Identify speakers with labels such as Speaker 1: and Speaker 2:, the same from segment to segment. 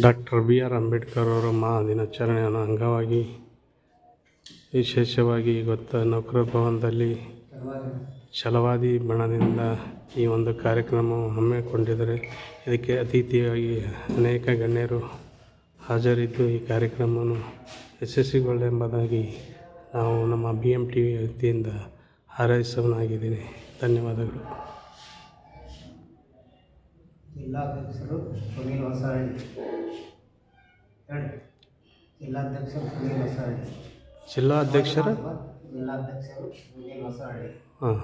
Speaker 1: Doctor B R Ambedkar ಅವರ ದಿನಾಚರಣೆಯ ಅಂಗವಾಗಿ ವಿಶೇಷವಾಗಿ ಇವತ್ತು ನೌಕರ ಭವನದಲ್ಲಿ ಛಲವಾದಿ ಬಣದಿಂದ ಈ ಒಂದು ಕಾರ್ಯಕ್ರಮವು ಹಮ್ಮಿಕೊಂಡಿದ್ದಾರೆ. ಇದಕ್ಕೆ ಅತಿಥಿಯಾಗಿ ಅನೇಕ ಗಣ್ಯರು ಹಾಜರಿದ್ದು ಈ ಕಾರ್ಯಕ್ರಮವನ್ನು ಯಶಸ್ವಿಗೊಳ್ಳೆಂಬುದಾಗಿ ನಾವು ನಮ್ಮ BMT ವತಿಯಿಂದ ಹಾರೈಸವನಾಗಿದ್ದೀನಿ. ಧನ್ಯವಾದಗಳು.
Speaker 2: ಜಿಲ್ಲಾಧ್ಯಕ್ಷರು ಸುನೀಲ್ ಹೊಸಹಳ್ಳಿ. ಜಿಲ್ಲಾಧ್ಯಕ್ಷರು ಸುನೀಲ್ ಹೊಸಹಳ್ಳಿ.
Speaker 1: ಜಿಲ್ಲಾಧ್ಯಕ್ಷರು
Speaker 2: ಸುನೀಲ್ ಹೊಸಹಳ್ಳಿ
Speaker 1: ಹಾಂ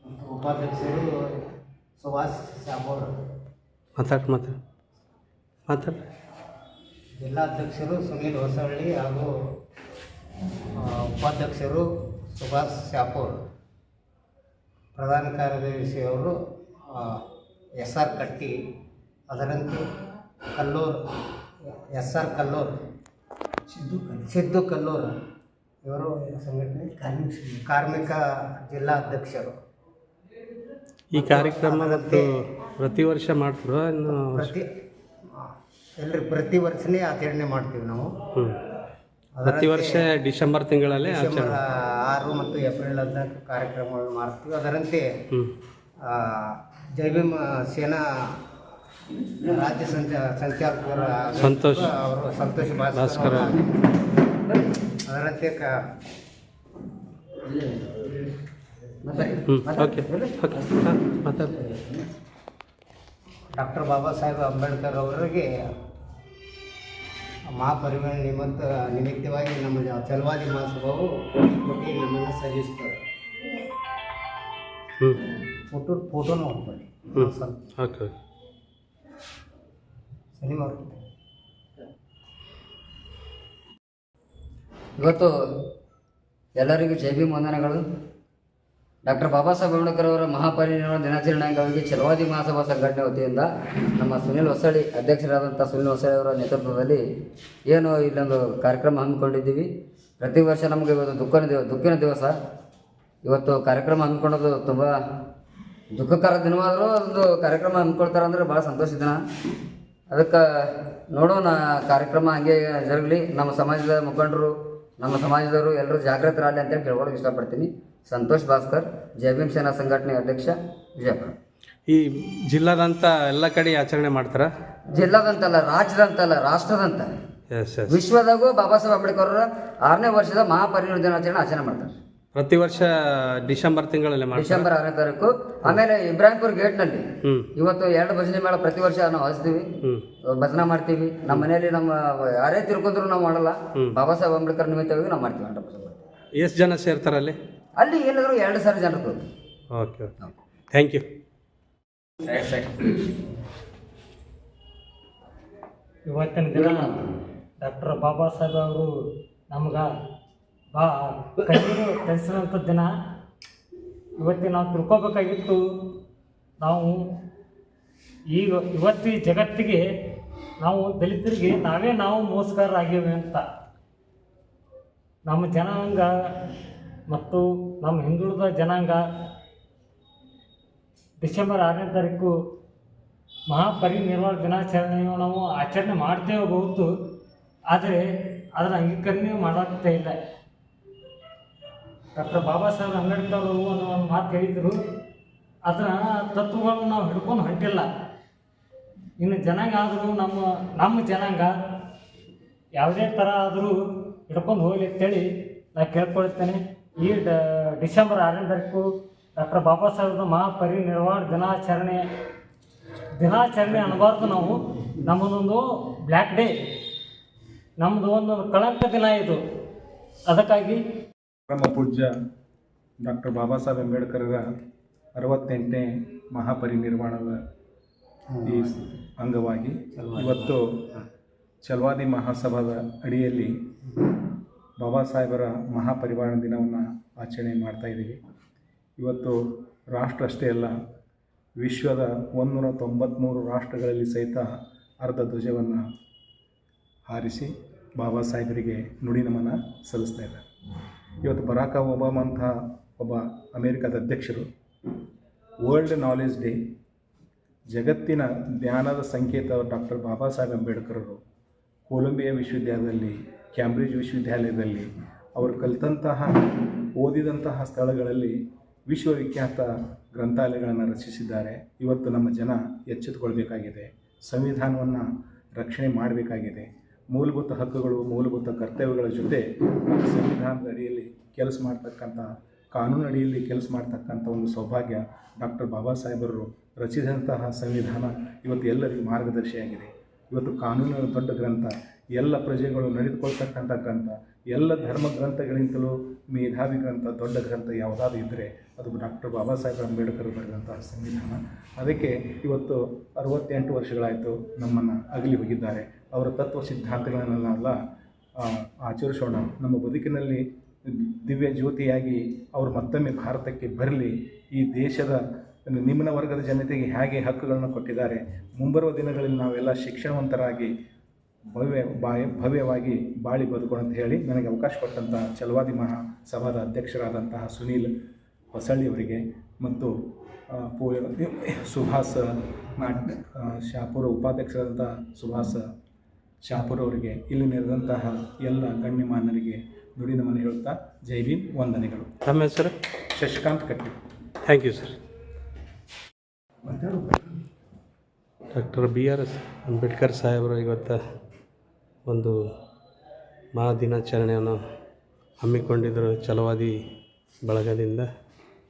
Speaker 2: ಮತ್ತು ಉಪಾಧ್ಯಕ್ಷರು ಸುಭಾಷ್ ಶಾಪೂರ್.
Speaker 1: ಮಾತಾಡ
Speaker 2: ಜಿಲ್ಲಾಧ್ಯಕ್ಷರು ಸುನೀಲ್ ಹೊಸಹಳ್ಳಿ ಹಾಗೂ ಉಪಾಧ್ಯಕ್ಷರು ಸುಭಾಷ್ ಶಾಪೂರ್. ಪ್ರಧಾನ ಕಾರ್ಯದರ್ಶಿಯವರು SR ಕಟ್ಟಿ. ಅದರಂತೆ ಕಲ್ಲೂರ್ ಸಿದ್ದು ಕಲ್ಲೂರ್ ಇವರು ಸಂಘಟನೆ ಕಾರ್ಮಿಕ ಜಿಲ್ಲಾ ಅಧ್ಯಕ್ಷರು.
Speaker 1: ಈ ಕಾರ್ಯಕ್ರಮ ಪ್ರತಿ ವರ್ಷ ಮಾಡ್ತೀರೋ
Speaker 2: ಪ್ರತಿ ವರ್ಷನೇ ಆಚರಣೆ ಮಾಡ್ತೀವಿ ನಾವು.
Speaker 1: ಪ್ರತಿ ವರ್ಷ ಡಿಸೆಂಬರ್ ತಿಂಗಳಲ್ಲಿ
Speaker 2: ಡಿಸೆಂಬರ್ 6 ಮತ್ತು ಏಪ್ರಿಲ್ 14 ಕಾರ್ಯಕ್ರಮಗಳನ್ನು ಮಾಡ್ತೀವಿ. ಅದರಂತೆ ಜೈ ಭೀಮ್ ಸೇನಾ ರಾಜ್ಯ ಸಂಚಾಲಕರ ಸಂತೋಷ್ ಭಾಸ್ಕರ್ ಅದರಂತೆ ಡಾಕ್ಟರ್ ಬಾಬಾ ಸಾಹೇಬ್ ಅಂಬೇಡ್ಕರ್ ಅವರಿಗೆ ಮಹಾಪರಿನಿರ್ವಾಣ ನಿಮಿತ್ತವಾಗಿ ನಮ್ಮ ಛಲವಾದಿ ಮಹಾಸಭಾವು ಕೊಟ್ಟು ನಮ್ಮನ್ನು ಸಲ್ಲಿಸ್ತಾರೆ. ಫೋಟೋ ನೋಡ್ಕೊಳ್ಳಿ.
Speaker 3: ಇವತ್ತು ಎಲ್ಲರಿಗೂ ಜೈ ಭೀಮ್ ವಂದನೆಗಳು. ಡಾಕ್ಟರ್ ಬಾಬಾ ಸಾಹೇಬ್ ಅಂಬೇಡ್ಕರ್ ಅವರ ಮಹಾಪರಿನಿರ್ವಾಣ ದಿನಾಚರಣೆ ಅಂಗವಾಗಿ ಛಲವಾದಿ ಮಹಾಸಭಾ ಸಂಘಟನೆ ವತಿಯಿಂದ ನಮ್ಮ ಸುನೀಲ್ ಹೊಸಹಳ್ಳಿ ಅಧ್ಯಕ್ಷರಾದಂಥ ಸುನೀಲ್ ಹೊಸಹಳ್ಳಿ ಅವರ ನೇತೃತ್ವದಲ್ಲಿ ಏನು ಇಲ್ಲೊಂದು ಕಾರ್ಯಕ್ರಮ ಹಮ್ಮಿಕೊಂಡಿದ್ದೀವಿ. ಪ್ರತಿ ವರ್ಷ ನಮಗೆ ಇವತ್ತು ದುಃಖಿನ ದಿವಸ. ಇವತ್ತು ಕಾರ್ಯಕ್ರಮ ಹಮ್ಮಿಕೊಳ್ಳೋದು ತುಂಬ ದುಃಖಕರ ದಿನವಾದರೂ ಒಂದು ಕಾರ್ಯಕ್ರಮ ಹಮ್ಮಿಕೊಳ್ತಾರೆ ಅಂದರೆ ಭಾಳ ಸಂತೋಷದ ದಿನ. ಅದಕ್ಕೆ ನೋಡೋಣ, ಕಾರ್ಯಕ್ರಮ ಹಾಗೆ ಜರಗಲಿ. ನಮ್ಮ ಸಮಾಜದ ಮುಖಂಡರು, ನಮ್ಮ ಸಮಾಜದವರು ಎಲ್ಲರೂ ಜಾಗೃತರಾಗಲಿ ಅಂತೇಳಿ ಕೇಳ್ಕೊಳ್ಳೋಕೆ ಇಷ್ಟಪಡ್ತೀನಿ. ಸಂತೋಷ್ ಭಾಸ್ಕರ್, ಜೈ ಭೀಮ್ ಸೇನಾ ಸಂಘಟನೆ ಅಧ್ಯಕ್ಷ, ವಿಜಯಪುರ.
Speaker 1: ಈ ಜಿಲ್ಲಾದಂತ ಎಲ್ಲ ಕಡೆ ಆಚರಣೆ ಮಾಡ್ತಾರ?
Speaker 3: ಜಿಲ್ಲಾದಂತಲ್ಲ, ರಾಜ್ಯದಂತಲ್ಲ, ರಾಷ್ಟ್ರದಂತ, ವಿಶ್ವದಾಗೂ ಬಾಬಾ ಸಾಹೇಬ್ ಅಂಬೇಡ್ಕರ್ ಅವರ 6ನೇ ವರ್ಷದ ಮಹಾಪರಿನಿರ್ವಾಣ ದಿನಾಚರಣೆ ಆಚರಣೆ ಮಾಡ್ತಾರೆ.
Speaker 1: ಪ್ರತಿ ವರ್ಷ ಡಿಸೆಂಬರ್ ತಿಂಗಳಲ್ಲಿ
Speaker 3: ಡಿಸೆಂಬರ್ 6ನೇ ತಾರೀಕು. ಆಮೇಲೆ ಇಬ್ರಾಹಿಂಪುರ್ ಗೇಟ್ನಲ್ಲಿ ಇವತ್ತು 2 ಭಜನೆ ಮೇಳ ಪ್ರತಿ ವರ್ಷ ನಾವು ಹಚ್ತೀವಿ, ಭಜನಾ ಮಾಡ್ತೀವಿ. ನಮ್ಮ ಮನೆಯಲ್ಲಿ ನಮ್ಮ ಯಾರೇ ತಿರ್ಕೊಂಡ್ರು ನಾವು ಮಾಡಲ್ಲ, ಬಾಬಾ ಸಾಹೇಬ್ ಅಂಬೇಡ್ಕರ್ ನಿಮಿತ್ತವಾಗಿ ನಾವು ಮಾಡ್ತೀವಿ. 100%.
Speaker 1: ಎಷ್ಟು ಜನ ಸೇರ್ತಾರೆ
Speaker 3: ಅಲ್ಲಿ ಏನಾದರೂ 2 ಸಾವಿರ ಜನರು.
Speaker 1: Okay, thank you.
Speaker 4: ಇವತ್ತಿನ ದಿನ ಡಾಕ್ಟರ್ ಬಾಬಾ ಸಾಹೇಬ್ ಅವರು ನಮ್ಗೆ ಕಣ್ಣೀರು ತರಿಸಿದಂಥ ದಿನ. ಇವತ್ತಿನ ನಾವು ತಿಳ್ಕೊಬೇಕಾಗಿತ್ತು, ನಾವು ಇವತ್ತು ಈ ಜಗತ್ತಿಗೆ ನಾವು ದಲಿತರಿಗೆ ನಾವು ಮೋಸಗಾರರಾಗಿವೆ ಅಂತ. ನಮ್ಮ ಜನಾಂಗ ಮತ್ತು ನಮ್ಮ ಹಿಂದುಳಿದ ಜನಾಂಗ ಡಿಸೆಂಬರ್ 6ನೇ ತಾರೀಕು ಮಹಾಪರಿನಿರ್ವಾಣ ದಿನಾಚರಣೆಯನ್ನು ನಾವು ಆಚರಣೆ ಮಾಡ್ತೇವೆ ಹೊರತು, ಆದರೆ ಅದರ ಅಂಗೀಕರಣೆ ಮಾಡೋಗ್ತಾ ಇಲ್ಲ. ಡಾಕ್ಟರ್ ಬಾಬಾ ಸಾಹೇಬ್ ಅಂಬೇಡ್ಕರ್ ಅವರು ಒಂದು ಮಾತು ಹೇಳಿದರು, ಅದರ ತತ್ವಗಳನ್ನು ನಾವು ಹಿಡ್ಕೊಂಡು ಹೊಂಟಿಲ್ಲ. ಇನ್ನು ಜನಾಂಗ ಆದರೂ ನಮ್ಮ ಜನಾಂಗ ಯಾವುದೇ ಥರ ಆದರೂ ಹಿಡ್ಕೊಂಡು ಹೋಗಲಿ ಅಂತೇಳಿ ನಾನು ಕೇಳ್ಕೊಳ್ತೇನೆ. ಈ ಡಿಸೆಂಬರ್ 6ನೇ ತಾರೀಕು ಡಾಕ್ಟರ್ ಬಾಬಾ ಸಾಹೇಬ್ರ ಮಹಾಪರಿನಿರ್ವಾಣ ದಿನಾಚರಣೆ ಅನ್ನಬಾರ್ದು. ನಾವು ನಮ್ಮದೊಂದು ಬ್ಲ್ಯಾಕ್ ಡೇ, ನಮ್ಮದು ಒಂದು ಕಳಂಕ ದಿನ ಇದು. ಅದಕ್ಕಾಗಿ
Speaker 5: ಪರಮ ಪೂಜ್ಯ ಡಾಕ್ಟರ್ ಬಾಬಾ ಸಾಹೇಬ್ ಅಂಬೇಡ್ಕರ್ರ 68ನೇ ಮಹಾಪರಿನಿರ್ವಾಣದ ಈ ಅಂಗವಾಗಿ ಇವತ್ತು ಛಲವಾದಿ ಮಹಾಸಭಾದ ಅಡಿಯಲ್ಲಿ ಬಾಬಾ ಸಾಹೇಬರ ಮಹಾಪರಿನಿರ್ವಾಣ ದಿನವನ್ನು ಆಚರಣೆ ಮಾಡ್ತಾಯಿದ್ದೀವಿ. ಇವತ್ತು ರಾಷ್ಟ್ರ ಅಷ್ಟೇ ಅಲ್ಲ, ವಿಶ್ವದ 193 ರಾಷ್ಟ್ರಗಳಲ್ಲಿ ಸಹಿತ ಅರ್ಧ ಧ್ವಜವನ್ನು ಹಾರಿಸಿ ಬಾಬಾ ಸಾಹೇಬರಿಗೆ ನುಡಿ ನಮನ ಸಲ್ಲಿಸ್ತಾ ಇದ್ದಾರೆ. ಇವತ್ತು ಬರಾಕ್ ಒಬಾಮಾ ಅಂತ ಒಬ್ಬ ಅಮೇರಿಕಾದ ಅಧ್ಯಕ್ಷರು ವರ್ಲ್ಡ್ ನಾಲೆಜ್ ಡೇ ಜಗತ್ತಿನ ಜ್ಞಾನದ ಸಂಕೇತ ಡಾಕ್ಟರ್ ಬಾಬಾ ಸಾಹೇಬ್ ಅಂಬೇಡ್ಕರರು ಕೊಲಂಬಿಯಾ ವಿಶ್ವವಿದ್ಯಾಲಯದಲ್ಲಿ, ಕ್ಯಾಂಬ್ರಿಡ್ಜ್ ವಿಶ್ವವಿದ್ಯಾಲಯದಲ್ಲಿ ಅವರು ಕಲಿತಂತಹ ಓದಿದಂತಹ ಸ್ಥಳಗಳಲ್ಲಿ ವಿಶ್ವವಿಖ್ಯಾತ ಗ್ರಂಥಾಲಯಗಳನ್ನು ರಚಿಸಿದ್ದಾರೆ. ಇವತ್ತು ನಮ್ಮ ಜನ ಎಚ್ಚೆತ್ತುಕೊಳ್ಬೇಕಾಗಿದೆ. ಸಂವಿಧಾನವನ್ನು ರಕ್ಷಣೆ ಮಾಡಬೇಕಾಗಿದೆ. ಮೂಲಭೂತ ಹಕ್ಕುಗಳು, ಮೂಲಭೂತ ಕರ್ತವ್ಯಗಳ ಜೊತೆ ಸಂವಿಧಾನದ ಅಡಿಯಲ್ಲಿ ಕೆಲಸ ಮಾಡ್ತಕ್ಕಂಥ, ಕಾನೂನು ಅಡಿಯಲ್ಲಿ ಕೆಲಸ ಮಾಡ್ತಕ್ಕಂಥ ಒಂದು ಸೌಭಾಗ್ಯ ಡಾಕ್ಟರ್ ಬಾಬಾ ಸಾಹೇಬರು ರಚಿಸಿದಂತಹ ಸಂವಿಧಾನ ಇವತ್ತು ಎಲ್ಲರಿಗೂ ಮಾರ್ಗದರ್ಶಿಯಾಗಿದೆ. ಇವತ್ತು ಕಾನೂನಿನ ದೊಡ್ಡ ಗ್ರಂಥ, ಎಲ್ಲ ಪ್ರಜೆಗಳು ನಡೆದುಕೊಳ್ತಕ್ಕಂಥ ಗ್ರಂಥ, ಎಲ್ಲ ಧರ್ಮ ಗ್ರಂಥಗಳಿಂತಲೂ ಮೇಧಾವಿ ಗ್ರಂಥ, ದೊಡ್ಡ ಗ್ರಂಥ ಯಾವುದಾದ್ರೂ ಇದ್ದರೆ ಅದು ಡಾಕ್ಟರ್ ಬಾಬಾ ಸಾಹೇಬ್ ಅಂಬೇಡ್ಕರ್ ಬರೆದಂತಹ ಸಂವಿಧಾನ. ಅದಕ್ಕೆ ಇವತ್ತು 68 ವರ್ಷಗಳಾಯಿತು ನಮ್ಮನ್ನು ಅಗಲಿ ಹೋಗಿದ್ದಾರೆ. ಅವರ ತತ್ವ ಸಿದ್ಧಾಂತಗಳನ್ನೆಲ್ಲ ಆಚರಿಸೋಣ. ನಮ್ಮ ಬದುಕಿನಲ್ಲಿ ದಿವ್ಯ ಜ್ಯೋತಿಯಾಗಿ ಅವರು ಮತ್ತೊಮ್ಮೆ ಭಾರತಕ್ಕೆ ಬರಲಿ. ಈ ದೇಶದ ನಿಮ್ನ ವರ್ಗದ ಜನತೆಗೆ ಹೇಗೆ ಹಕ್ಕುಗಳನ್ನು ಕೊಟ್ಟಿದ್ದಾರೆ, ಮುಂಬರುವ ದಿನಗಳಲ್ಲಿ ನಾವೆಲ್ಲ ಶಿಕ್ಷಣವಂತರಾಗಿ ಭವ್ಯವಾಗಿ ಬಾಳಿ ಬದುಕೋಣ ಅಂತ ಹೇಳಿ ನನಗೆ ಅವಕಾಶ ಕೊಟ್ಟಂಥ ಛಲವಾದಿ ಮಹಾಸಭಾದ ಅಧ್ಯಕ್ಷರಾದಂತಹ ಸುನೀಲ್ ಹೊಸಳ್ಳಿಯವರಿಗೆ ಮತ್ತು ಸುಭಾಸ್ ಶಾಪುರ ಉಪಾಧ್ಯಕ್ಷರಾದಂಥ ಸುಭಾಸ್ ಶಾಪುರ್ ಅವರಿಗೆ, ಇಲ್ಲಿ ನೆರೆದಂತಹ ಎಲ್ಲ ಗಣ್ಯಮಾನ್ಯರಿಗೆ ನುಡಿ ನಮನ ಹೇಳುತ್ತಾ ಜೈ ಭೀಮ್, ವಂದನೆಗಳು.
Speaker 1: ತಮ್ಮ ಹೆಸರು?
Speaker 5: Shashikant Katti.
Speaker 1: Thank you sir. Doctor BR Ambedkar ಸಾಹೇಬರು ಇವತ್ತು ಒಂದು ಮಹಾದಿನಾಚರಣೆಯನ್ನು ಹಮ್ಮಿಕೊಂಡಿದ್ದರು. ಛಲವಾದಿ ಬಳಗದಿಂದ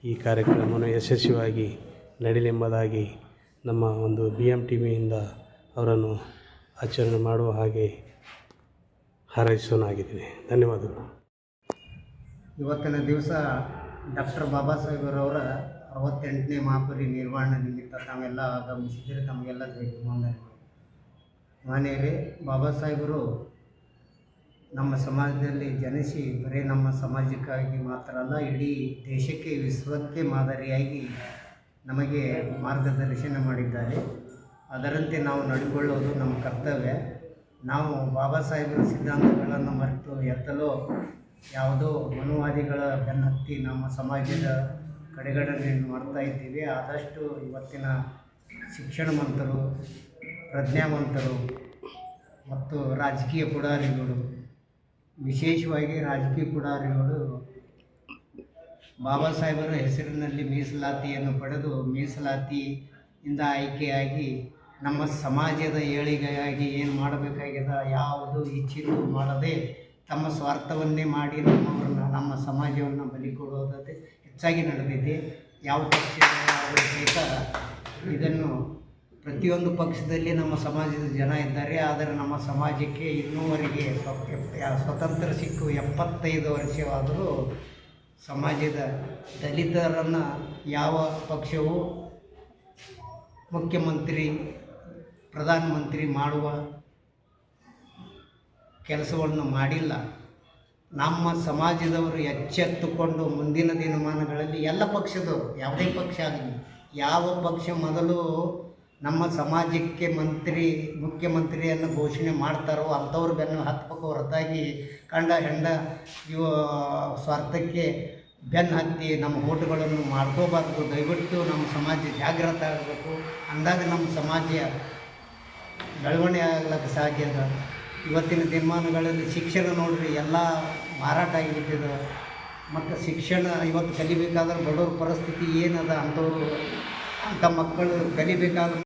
Speaker 1: ಈ ಕಾರ್ಯಕ್ರಮವನ್ನು ಯಶಸ್ವಿಯಾಗಿ ನಡೀಲೆಂಬುದಾಗಿ ನಮ್ಮ ಒಂದು BMTVಯಿಂದ ಅವರನ್ನು ಆಚರಣೆ ಮಾಡುವ ಹಾಗೆ ಹಾರೈಸೋನಾಗಿದ್ದೀನಿ. ಧನ್ಯವಾದಗಳು.
Speaker 2: ಇವತ್ತಿನ ದಿವಸ ಡಾಕ್ಟರ್ ಬಾಬಾ ಸಾಹೇಬರವರ 68ನೇ ಮಹಾಪರಿನಿರ್ವಾಣ ನಿಮಿತ್ತ ತಾವೆಲ್ಲ ಆಗಮಿಸಿದರೆ ತಮಗೆಲ್ಲ ವಂದನೆಗಳು. ಮಾನ್ಯರೇ, ಬಾಬಾ ಸಾಹೇಬರು ನಮ್ಮ ಸಮಾಜದಲ್ಲಿ ಜನಿಸಿ ಬರೀ ನಮ್ಮ ಸಮಾಜಕ್ಕಾಗಿ ಮಾತ್ರ ಅಲ್ಲ, ಇಡೀ ದೇಶಕ್ಕೆ, ವಿಶ್ವಕ್ಕೆ ಮಾದರಿಯಾಗಿ ನಮಗೆ ಮಾರ್ಗದರ್ಶನ ಮಾಡಿದ್ದಾರೆ. ಅದರಂತೆ ನಾವು ನಡೆದುಕೊಳ್ಳೋದು ನಮ್ಮ ಕರ್ತವ್ಯ. ನಾವು ಬಾಬಾ ಸಾಹೇಬರ ಸಿದ್ಧಾಂತಗಳನ್ನು ಮರೆತು ಎತ್ತಲೋ ಯಾವುದೋ ಮನುವಾದಿಗಳ ಬೆನ್ನತ್ತಿ ನಮ್ಮ ಸಮಾಜದ ಕಡೆಗಣನೆಯನ್ನು ಮಾಡ್ತಾ ಇದ್ದೀವಿ. ಆದಷ್ಟು ಇವತ್ತಿನ ಶಿಕ್ಷಣವಂತರು, ಪ್ರಜ್ಞಾವಂತರು ಮತ್ತು ರಾಜಕೀಯ ಪುಡಾರಿಗಳು, ವಿಶೇಷವಾಗಿ ರಾಜಕೀಯ ಪುಡಾರಿಗಳು ಬಾಬಾ ಸಾಹೇಬರ ಹೆಸರಿನಲ್ಲಿ ಮೀಸಲಾತಿಯನ್ನು ಪಡೆದು ಮೀಸಲಾತಿಯಿಂದ ಆಯ್ಕೆಯಾಗಿ ನಮ್ಮ ಸಮಾಜದ ಏಳಿಗೆಯಾಗಿ ಏನು ಮಾಡಬೇಕಾಗಿದೆ ಯಾವುದು ಇಚ್ಛಿತು ಮಾಡದೆ ತಮ್ಮ ಸ್ವಾರ್ಥವನ್ನೇ ಮಾಡಿ ನಮ್ಮ ಸಮಾಜವನ್ನು ಬಲಿ ಕೊಡುವುದೇ ಹೆಚ್ಚಾಗಿ ನಡೆದಿದೆ. ಯಾವ ಪಕ್ಷ ಸಹಿತ ಇದನ್ನು ಪ್ರತಿಯೊಂದು ಪಕ್ಷದಲ್ಲಿ ನಮ್ಮ ಸಮಾಜದ ಜನ ಇದ್ದಾರೆ. ಆದರೆ ನಮ್ಮ ಸಮಾಜಕ್ಕೆ ಇನ್ನೂವರೆಗೆ ಸ್ವತಂತ್ರ ಸಿಕ್ಕು 75 ವರ್ಷವಾದರೂ ಸಮಾಜದ ದಲಿತರನ್ನು ಯಾವ ಪಕ್ಷವು ಮುಖ್ಯಮಂತ್ರಿ, ಪ್ರಧಾನಮಂತ್ರಿ ಮಾಡುವ ಕೆಲಸವನ್ನು ಮಾಡಿಲ್ಲ. ನಮ್ಮ ಸಮಾಜದವರು ಎಚ್ಚೆತ್ತುಕೊಂಡು ಮುಂದಿನ ದಿನಮಾನಗಳಲ್ಲಿ ಎಲ್ಲ ಪಕ್ಷದವರು, ಯಾವುದೇ ಪಕ್ಷ ಆಗಲಿ, ಯಾವ ಪಕ್ಷ ಮೊದಲು ನಮ್ಮ ಸಮಾಜಕ್ಕೆ ಮುಖ್ಯಮಂತ್ರಿಯನ್ನು ಘೋಷಣೆ ಮಾಡ್ತಾರೋ ಅಂಥವ್ರು ಬೆನ್ನು ಹತ್ತಬೇಕು ಹೊರತಾಗಿ ಕಂಡ ಹೆಂಡ ಸ್ವಾರ್ಥಕ್ಕೆ ಬೆನ್ನು ಹತ್ತಿ ನಮ್ಮ ಓಟುಗಳನ್ನು ಮಾಡ್ಕೋಬಾರ್ದು. ದಯವಿಟ್ಟು ನಮ್ಮ ಸಮಾಜ ಜಾಗೃತ ಆಗಬೇಕು. ಅಂದಾಗ ನಮ್ಮ ಸಮಾಜ ಬೆಳವಣಿಗೆ ಆಗ್ಲಿಕ್ಕೆ ಸಾಧ್ಯ ಅದ. ಇವತ್ತಿನ ದಿನಮಾನಗಳಲ್ಲಿ ಶಿಕ್ಷಣ ನೋಡ್ರಿ ಎಲ್ಲ ಮಾರಾಟ ಆಗಿಬಿಟ್ಟಿದೆ. ಮತ್ತು ಶಿಕ್ಷಣ ಇವತ್ತು ಕಲಿಬೇಕಾದ್ರೆ ಬಡವ್ರ ಪರಿಸ್ಥಿತಿ ಏನದ, ಅಂಥ ಮಕ್ಕಳು ಕಲಿಬೇಕಾದ್ರೆ